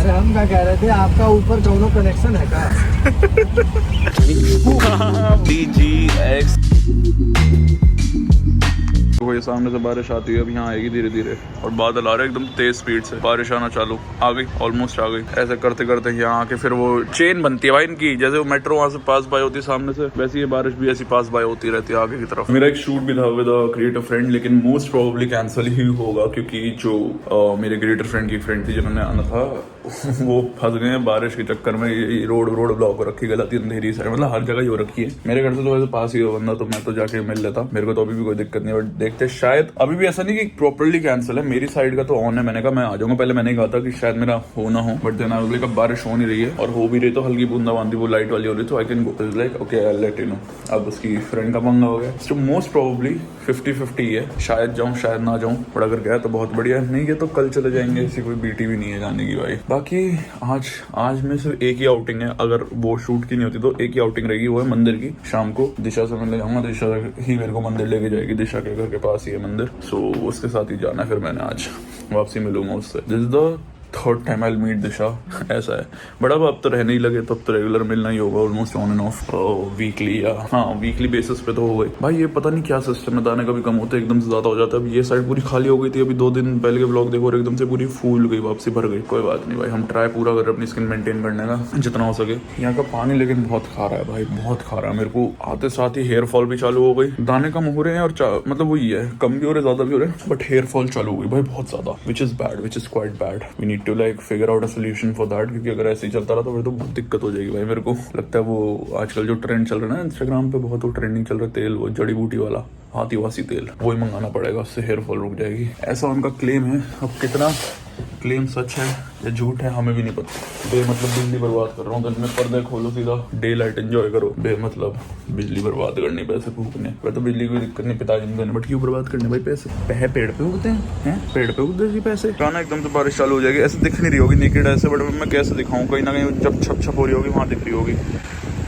अरे हम क्या कह रहे थे, आपका ऊपर दोनों कनेक्शन है क्या? DGX वो ये सामने से बारिश आती है, अब यहाँ आएगी धीरे धीरे और बादल आ रहे हैं एकदम तेज स्पीड से, बारिश आना चालू, आ गई, ऑलमोस्ट आ गई। ऐसे करते करते यहाँ आके फिर वो चेन बनती है भाई इनकी, जैसे वो मेट्रो वहाँ से पास बाय होती है सामने से, वैसे ये बारिश भी ऐसी पास बाय होती रहती है आगे की तरफ। मेरा एक शूट भी था विद क्रिएटर फ्रेंड, लेकिन मोस्ट प्रोबेबली कैंसिल ही होगा क्योंकि जो मेरे क्रिएटर फ्रेंड की फ्रेंड थी जिन्होंने आना था वो फंस गए हैं बारिश के चक्कर में। ये रोड ब्लॉक हो रखी, गलती अंधेरी साइड, मतलब हर जगह ही हो रखी है। मेरे घर से तो वैसे पास ही हो बंदा, तो मैं तो जाके मिल लेता, मेरे को तो अभी भी कोई दिक्कत नहीं। बट देखते, शायद अभी भी ऐसा नहीं कि प्रॉपर्ली कैंसिल है, मेरी साइड का तो ऑन है। मैंने कहा मैं आ जाऊंगा, पहले मैंने कहा था कि शायद मेरा हो ना हो, but then I was like अब बारिश हो नहीं रही है और हो भी रही तो हल्की बूंदाबांदी वो लाइट वाली हो रही, तो I can go. Like okay I let you know. अब उसकी फ्रेंड का पंगा हो गया, तो मोस्ट प्रोबेबली 50-50 है, शायद जाऊं शायद ना जाऊं। बट अगर गया तो बहुत बढ़िया, नहीं गया तो कल चले जाएंगे, ऐसी कोई बीटी भी नहीं है जाने की भाई। बाकी आज में सिर्फ एक ही आउटिंग है, अगर वो शूट की नहीं होती तो एक ही आउटिंग रहेगी, वो है मंदिर की। शाम को दिशा से मैं ले जाऊंगा, दिशा ही मेरे को मंदिर लेके जाएगी, दिशा के घर के पास ही है मंदिर, सो उसके साथ ही जाना है। फिर मैंने आज वापसी मिलूंगा उससे। This is the third time I meet Disha, ऐसा है। बट अब तो रहने ही लगे, तब तो रेगुलर मिलना ही होगा, almost on end of weekly, या हाँ वीकली बेसिस पे तो हो गई भाई। ये पता नहीं क्या सिस्टम है, दाने कभी कम होते एकदम से ज्यादा हो जाता है। अब ये साइड पूरी खाली हो गई थी, अभी 2 दिन पहले के ब्लॉग देखो और एकदम से पूरी फूल गई, वापसी भर गई। कोई बात नहीं भाई, हम ट्राई पूरा कर रहे अपनी स्किन मेंटेन करने का जितना हो सके। यहाँ का पानी लेकिन बहुत खा रहा है भाई, बहुत खा रहा है। मेरे को आते साथ ही हेयर फॉल भी चालू हो गई, दाने कम हो रहे हैं और मतलब वही है, कम भी हो रहे ज्यादा भी हो रहे हैं, बट हेयर फॉल चालू हो गई भाई बहुत ज्यादा, which is bad, which is quite bad. We need to like figure out solution for that, क्योंकि अगर ऐसे ही चलता रहा तो फिर तो बहुत दिक्कत हो जाएगी भाई। मेरे को लगता है वो आजकल जो ट्रेंड चल रहा है ना इंस्टाग्राम पे, बहुत वो ट्रेंडिंग चल रहा है तेल, वो जड़ी बूटी वाला आदिवासी तेल, वही मंगाना पड़ेगा, उससे हेयर फॉल रुक जाएगी, ऐसा उनका क्लेम है। अब कितना क्लेम सच है या झूठ है हमें भी नहीं पता। बेमतलब बिजली बर्बाद कर रहा हूँ, दिन में पर्दे खोलो, सीधा डे लाइट एंजॉय करो, बेमतलब बिजली बर्बाद करनी, पैसे फूकने। वह तो बिजली की दिक्कत नहीं, पिताजी ने देने, बट क्यों बर्बाद करने भाई पैसे? पेड़ पे उगते हैं, पेड़ पे उगते हैं पैसे। गाना एकदम से बारिश चालू हो जाएगी, ऐसे दिख नहीं रही होगी नेकेड ऐसे, बट मैं कैसे दिखाऊँ? कहीं ना कहीं जब छप छप हो रही होगी वहाँ दिख रही होगी,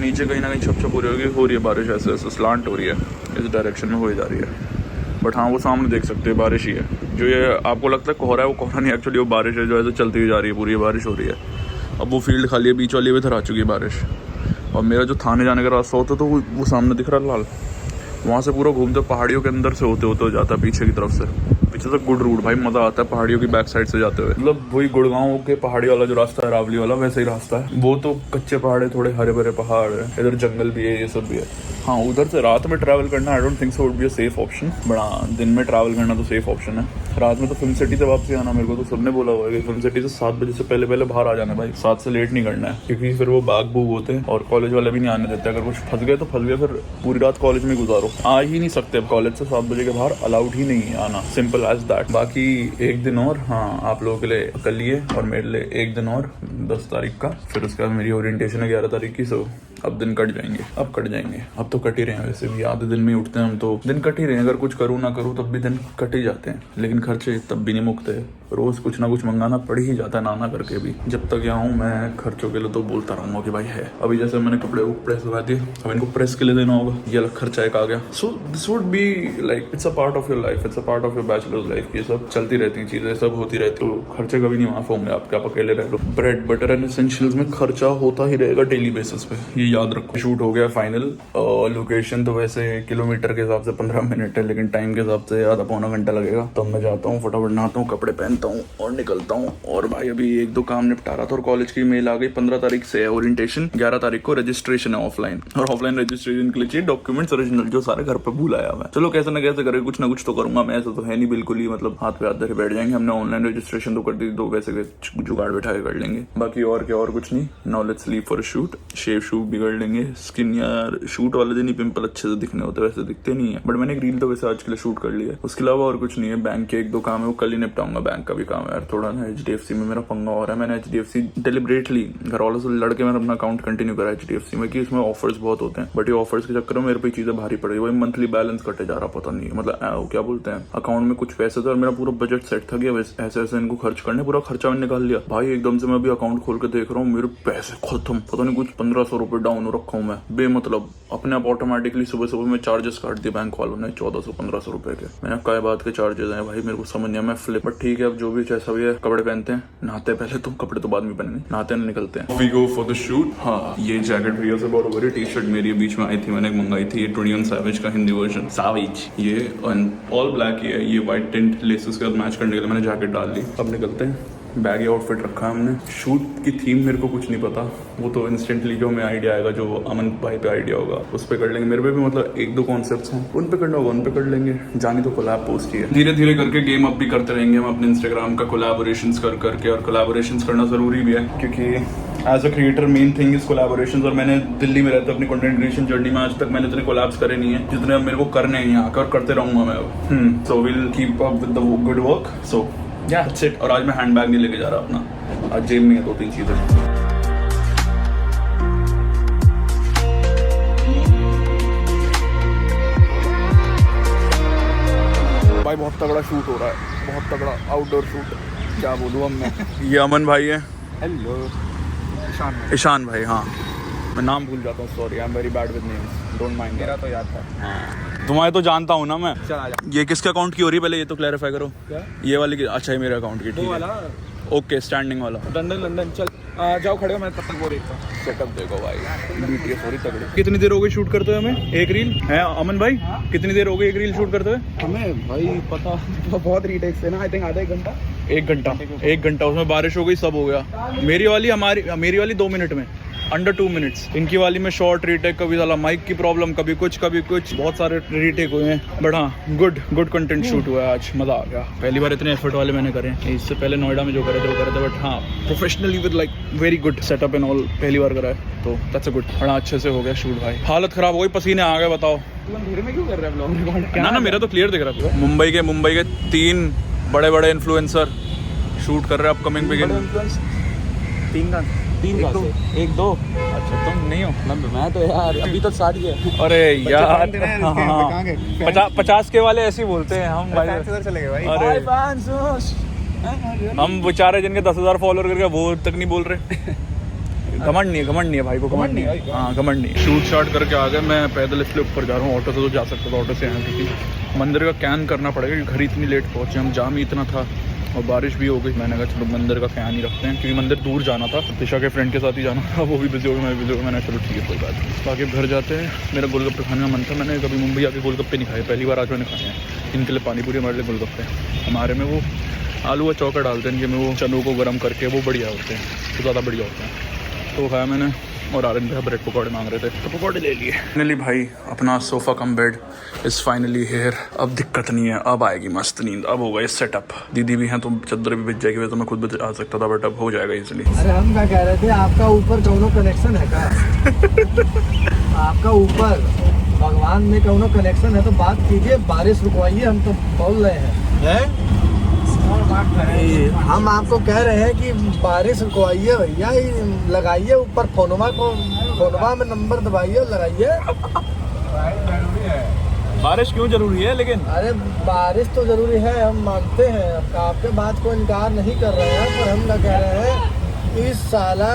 नीचे कहीं ना कहीं छप छप हो रही है बारिश, ऐसे ऐसे स्लांट हो रही है, इस डायरेक्शन में हो जा रही है। बट हाँ वो सामने देख सकते हैं बारिश ही है, जो ये आपको लगता है कोहरा है, वो कोहरा नहीं, एक्चुअली वो बारिश है जो ऐसे चलती हुई जा रही है, पूरी बारिश हो रही है। अब वो फील्ड खाली है, बीच वाली भी इधर आ चुकी है बारिश, और मेरा जो थाने जाने का रास्ता होता है तो वो सामने दिख रहा है लाल, वहाँ से पूरा घूमते पहाड़ियों के अंदर से होते होते हो जाता है पीछे की तरफ से। पीछे से गुड रूट भाई, मजा आता है पहाड़ियों की बैक साइड से जाते हुए, मतलब वही गुड़गांव के पहाड़ी वाला जो रास्ता है, रावली वाला, वैसे ही रास्ता है। वो तो कच्चे पहाड़ है, थोड़े हरे भरे पहाड़ है, इधर जंगल भी है, ये सब भी है। हाँ उधर से रात में ट्रैवल करना I don't think so would be a safe option, but हाँ दिन में ट्रैवल करना तो सेफ ऑप्शन है। रात में तो फिल्म सिटी से वापसी आना, मेरे को तो सबने बोला हुआ है कि फिल्म सिटी से 7 बजे से पहले बाहर आ जाना भाई, 7 से लेट नहीं करना है, क्योंकि फिर वो बाग बूग होते हैं और कॉलेज वाले भी नहीं आने देते। अगर कुछ फंस गए तो फंस गए, फिर पूरी रात कॉलेज में गुजारो, आ ही नहीं सकते अब कॉलेज से 7 बजे के बाहर, अलाउड ही नहीं है आना, सिंपल एज दैट। बाकी एक दिन और, हाँ आप लोगों के लिए कल ही है और मेरे लिए एक दिन और 10 तारीख का, फिर उसके बाद मेरी ओरिएंटेशन है 11 तारीख की। सो अब दिन कट जाएंगे, अब कट जाएंगे, अब तो कट ही रहे हैं, वैसे भी आधे दिन में ही उठते हैं हम, तो दिन कट ही रहे हैं। अगर कुछ करूँ ना करूँ तब भी दिन कट ही जाते हैं, लेकिन खर्चे तब भी नहीं मुकते, रोज कुछ ना कुछ मंगाना पड़ ही जाता है, नाना करके भी। जब तक यहाँ हूँ मैं खर्चों के लिए तो बोलता रहूंगा कि भाई है। अभी जैसे मैंने कपड़े को प्रेस लगा दिए, अब इनको प्रेस के लिए देना होगा, ये अलग खर्चा एक आ गया। So this would be like it's a part of your life, it's a part of your bachelors life, ये सब चलती रहती हैं चीजें, सब होती रहती, तो खर्चे कभी नहीं माफ होंगे आपके, आप अकेले रह लो। ब्रेड बटर एंड एसेंशियल्स में खर्चा होता ही रहेगा डेली बेसिस पे, ये याद रखो। शूट हो गया फाइनल, लोकेशन तो वैसे किलोमीटर के हिसाब से 15 मिनट है, लेकिन टाइम के हिसाब से आधा पौना घंटा लगेगा। तब मैं जाता हूँ, फटाफट नहाता हूँ, कपड़े पहनता हूँ और निकलता हूँ। और भाई अभी 1-2 काम निपटा रहा था और कॉलेज की मेल आ गई, 15 तारीख से है ओरिएंटेशन, 11 तारीख को रजिस्ट्रेशन है ऑफलाइन, और ऑफलाइन रजिस्ट्रेशन के लिए चाहिए डॉक्यूमेंट्स ओरिजिनल, जो सारे घर पे भूल आया मैं। चलो कैसे ना कैसे करके कुछ ना कुछ तो करूंगा मैं, ऐसा तो है नहीं बिल्कुल ही मतलब हाथ पे हाथ धरे बैठ जाएंगे। हमने ऑनलाइन रजिस्ट्रेशन तो कर दी, तो वैसे जुगाड़ बैठा के कर लेंगे। बाकी और क्या, और कुछ नहीं। Now let's leave for shoot, shave shoot भी कर लेंगे। स्किन यार शूट वाले दिन ही पिंपल अच्छे से दिखने होते, वैसे दिखते नहीं है, बट मैंने एक रील तो वैसे आज के लिए शूट कर लिया है। उसके अलावा और कुछ नहीं है। बैंक के 1-2 काम है वो कल ही निपटाऊंगा, बैंक का भी काम है यार थोड़ा ना। HDFC में मेरा पंगा हो रहा है, मैंने HDFC डिलिबरेटली घर वालों से लड़के मैंने अपना अकाउंट कंटिन्यू करा HDFC में, कि इसमें ऑफर्स बहुत होते हैं, बट ये ऑफर्स के चक्कर में मेरे पे चीजें भारी पड़ रही है। वही मंथली बैलेंस कटे जा रहा, पता नहीं मतलब क्या बोलते हैं, अकाउंट में कुछ पैसे थे और मेरा पूरा बजट सेट था कि ऐसे ऐसे इनको खर्च करने, पूरा खर्चा मैंने निकाल लिया भाई। एकदम से मैं अभी अकाउंट खोल के देख रहा हूँ, मेरे पैसे खत्म, पता नहीं कुछ 1500 रुपए डाउन हो रखा हूँ मैं बेमतलब। अपने आप ऑटोमेटिकली सुबह सुबह में चार्जेस काट दिए बैंक वालों ने 1400-1500 रुपए के। मैंने क्या बात के चार्जेस हैं भाई, मेरे को समझ नहीं है। मैं फ्लिप, बट ठीक है अब जो भी जैसा भी है। कपड़े पहनते हैं, नहाते हैं पहले, तो कपड़े तो बाद में पहनेंगे, नहाते हैं निकलते हैं। We go for the shoot. हाँ, ये जैकेट भैया से बहुत बड़ी, टी शर्ट मेरी बीच में आई थी, मैंने मंगाई थी, ये 21 सैवेज का हिंदी वर्जन सावेज। ये ऑल ब्लैक ही है, ये व्हाइट टिंट लेसेस के साथ मैच करने के लिए मैंने जैकेट डाल ली। अब निकलते हैं। बैगी आउटफिट रखा है हमने। शूट की थीम मेरे को कुछ नहीं पता, वो तो इंस्टेंटली जो हमें आइडिया आएगा, जो अमन भाई पे आइडिया होगा उस पे कर लेंगे। मेरे पे भी मतलब 1-2 कॉन्सेप्ट्स हैं, उन पे करना होगा उन पे कर लेंगे। जानी तो कोलैब पोस्ट ही है। धीरे धीरे करके गेम अप भी करते रहेंगे हम अपने इंस्टाग्राम का कोलैबोरेशंस कर करके। और कोलैबोरेशंस करना जरूरी भी है क्योंकि as a creator main thing is collaborations. और मैंने दिल्ली में रहते अपनी कंटेंट क्रिएशन जर्नी में आज तक मैंने इतने कोलैब्स करे नहीं है जितने अब मेरे को करने हैं यहाँ कर, करते रहूंगा मैं अब। So will keep up with the good work. So yeah that's it. और आज मैं हैंडबैग नहीं लेके जा रहा अपना, आज जेब में है 2-3 चीजें। भाई बहुत तगड़ा शूट हो रहा है, बहुत तगड़ा आउटडोर शूट। क्या बोलूँ अब मैं। ये अमन भाई है। हेलो ईशान भाई। हाँ मैं नाम भूल जाता हूँ, sorry, I am very bad with names, don't mind. मेरा तो याद था। हाँ तुम्हारे तो जानता हूँ ना मैं। चल आ जा। ये किसके अकाउंट की हो रही है पहले ये तो क्लैरिफाई करो। क्या? ये वाली की? अच्छा ये मेरे अकाउंट की, ठीक है। ओके स्टैंडिंग वाला। लंदन चल जाओ खड़े हो, मैं तब तक वो देखता हूँ। सेटअप देखो भाई, बीटीएस हो रही तगड़ी। कितनी देर हो गई शूट करते हुए हमें एक रील है अमन भाई? कितनी देर हो गई एक रील शूट करते हुए हमें? भाई पता बहुत रीटेक्स है ना, आई थिंक आधा 1 घंटा। 1 घंटा उसमें बारिश हो गई, सब हो गया। मेरी वाली 2 मिनट में, अंडर 2 मिनट्स। इनकी वाली में शॉर्ट रीटेक, कभी साला माइक की प्रॉब्लम, कभी कुछ बहुत सारे रीटेक हुए हैं। बट हाँ गुड कंटेंट शूट हुआ है आज, मजा आ गया। पहली बार इतने एफर्ट वाले मैंने करे हैं। इससे पहले नोएडा में जो करे थे वो करे थे, बट हाँ professionally with like very good setup and all पहली बार करा है, तो दैट्स अ गुड। बड़ा अच्छे से हो गया शूट भाई। हालत खराब हो गई, पसीने आ गए। बताओ अंधेरे में क्यों कर रहे हैं ब्लॉग रिकॉर्ड? ना मेरा तो क्लियर दिख रहा है। मुंबई के 3 बड़े इन्फ्लुएंसर शूट कर रहे हैं अपकमिंग बिगिन। 1-2 अच्छा तुम नहीं हो? मैं तो यार अभी तो स्टार्ट किया। अरे यार 50 के वाले ऐसे ही बोलते हैं हम भाई। चले गए भाई। अरे हम बेचारे जिनके 10,000 फॉलोअर करके वो तक नहीं बोल रहे। घमंड नहीं है भाई को, घमंड नहीं है। हाँ घमंड नहीं है। शूट स्टार्ट करके आ गए। मैं पैदल इसलिए ऊपर जा रहा हूँ, ऑटो से तो जा सकता था, ऑटो से यहाँ क्योंकि मंदिर का कैन करना पड़ेगा क्योंकि घर इतनी लेट पहुँचे हम, जाम ही इतना था और बारिश भी हो गई। मैंने कहा चलो मंदिर का ख्याल ही रखते हैं क्योंकि मंदिर दूर जाना था, दिशा के फ्रेंड के साथ ही जाना था, वो भी बिजी हो गया, मैं भी बिजी हो गया। मैंने चलो ठीक है कोई बात नहीं। बाकी घर जाते हैं। मेरा गोलगप्पे खाने का मन था, मैंने कभी मुंबई आके गोलगप्पे नहीं खाए, पहली बार आज मैंने खाए हैं। इनके लिए पानी पूरी, हमारे लिए गोलगप्पे। हमारे में वो आलू का चौका डालते हैं, इनके में वो चनों को गर्म करके वो बढ़िया होते हैं, तो ज़्यादा बढ़िया होते हैं। तो खाया मैंने। और आर्यन भैया ब्रेड पकौड़े मांग रहे थे तो पकौड़े ले लिए। फाइनली भाई अपना sofa cum bed is finally here. अब दिक्कत नहीं है, अब आएगी मस्त नींद, अब होगा ये सेटअप। दीदी भी हैं तो चादर भी बिछ जाएगी, तो मैं खुद भी आ सकता था बट अब हो जाएगा इजीली। अरे हम क्या कह रहे थे, आपका ऊपर कौनो कनेक्शन है क्या? आपका ऊपर भगवान में कौनो कनेक्शन है तो बात कीजिए, बारिश रुकवाइए, हम तो बोल रहे हैं। हम आपको कह रहे हैं कि बारिश रुकवाइए भैया, लगाइए ऊपर फोनवा में नंबर दबाइए और लगाइए। बारिश क्यों जरूरी है लेकिन? अरे बारिश तो जरूरी है, हम मानते हैं, आपके बात को इनकार नहीं कर रहे हैं, पर हम क्या कह रहे हैं इस साला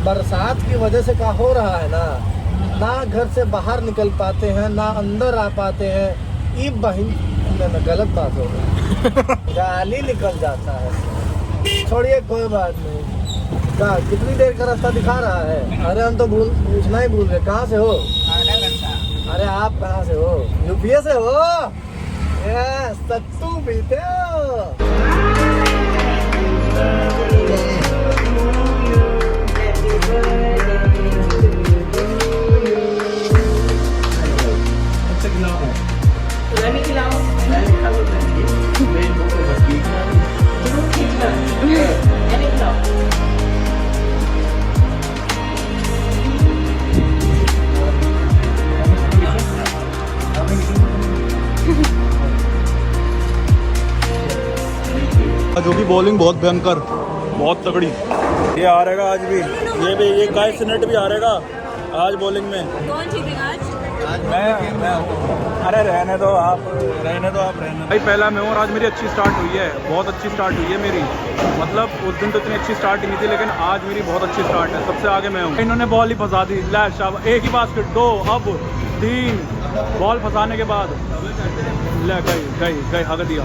बरसात की वजह से क्या हो रहा है ना घर से बाहर निकल पाते हैं, ना अंदर आ पाते हैं। ये बहन में गलत बात हो गई, गाली निकल जाता है। छोड़िए कोई बात नहीं। क्या कितनी देर का रास्ता दिखा रहा है? अरे हम तो पूछना ही भूल गए, कहाँ से हो? अरे आप कहाँ से हो? यूपीए से हो? सत्तू पीते हो? जो भी बॉलिंग बहुत भयंकर, बहुत तगड़ी। ये आ रहेगा आज भी, ये गाइस नेट भी आ रहेगा आज बॉलिंग में। कौन जीतेगा आज? मैं अरे रहने दो आप भाई, पहला मैं हूँ और आज मेरी अच्छी स्टार्ट हुई है, बहुत अच्छी स्टार्ट हुई है मेरी। मतलब उस दिन तो इतनी अच्छी स्टार्ट नहीं थी, लेकिन आज मेरी बहुत अच्छी स्टार्ट है, सबसे आगे मैं हूँ। इन्होंने बॉल ही फंसा दी, लैश अब एक ही बास्केट, 2 अब 3 बॉल फंसाने के बाद ले गई हक दिया।